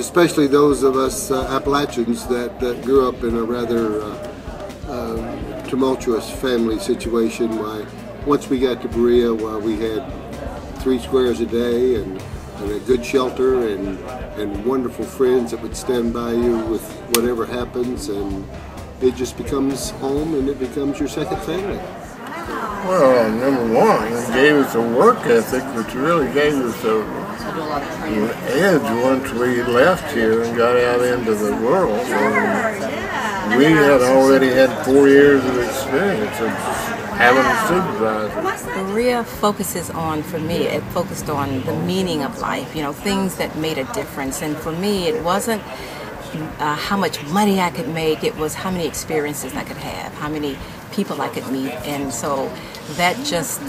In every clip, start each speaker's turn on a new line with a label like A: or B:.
A: especially those of us Appalachians that grew up in a rather tumultuous family situation. Why, once we got to Berea, we had 3 squares a day and a good shelter and wonderful friends that would stand by you with whatever happens, and it just becomes home and it becomes your second family.
B: Well, number one, it gave us a work ethic, which really gave us an edge once we left here and got out into the world. And we had already had 4 years of experience of having a supervisor.
C: Berea focuses on, for me, it focused on the meaning of life, you know, things that made a difference. And for me, it wasn't how much money I could make, it was how many experiences I could have, how many people I could meet. And so that just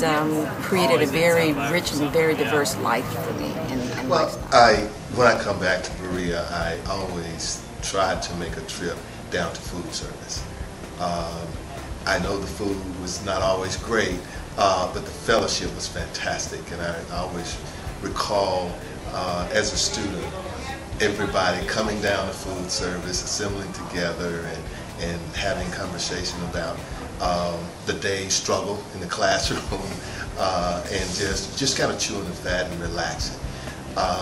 C: created a very rich and very diverse life for me.
D: Well, when I come back to Berea, I always try to make a trip down to food service. I know the food was not always great, but the fellowship was fantastic, and I always recall as a student everybody coming down to food service, assembling together and having conversation about the day's struggle in the classroom and just kind of chewing the fat and relaxing.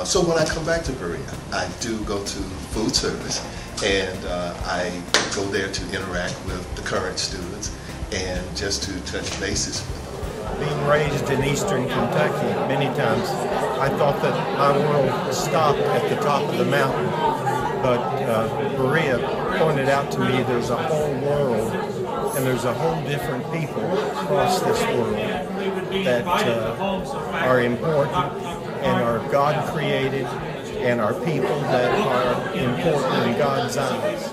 D: So when I come back to Berea, I do go to food service, and I go there to interact with the current students and just to touch bases with them.
E: Being raised in eastern Kentucky, many times I thought that my world stopped at the top of the mountain, but Berea pointed out to me there's a whole world and there's a whole different people across this world that are important and are God created and are people that are important in God's eyes.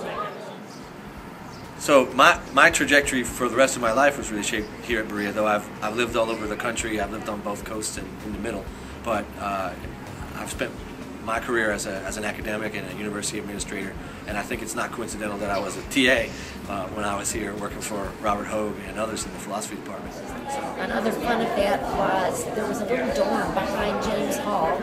F: So my trajectory for the rest of my life was really shaped here at Berea, though I've lived all over the country. I've lived on both coasts and in the middle, but I've spent my career as an academic and a university administrator, and I think it's not coincidental that I was a TA when I was here working for Robert Hogue and others in the philosophy department. So.
G: Another fun event was there was a little dorm behind James Hall.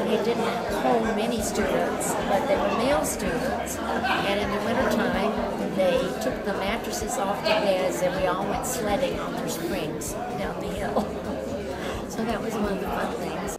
G: It didn't hold many students, but they were male students, and in the wintertime they took the mattresses off the beds and we all went sledding on their springs down the hill. So that was one of the fun things.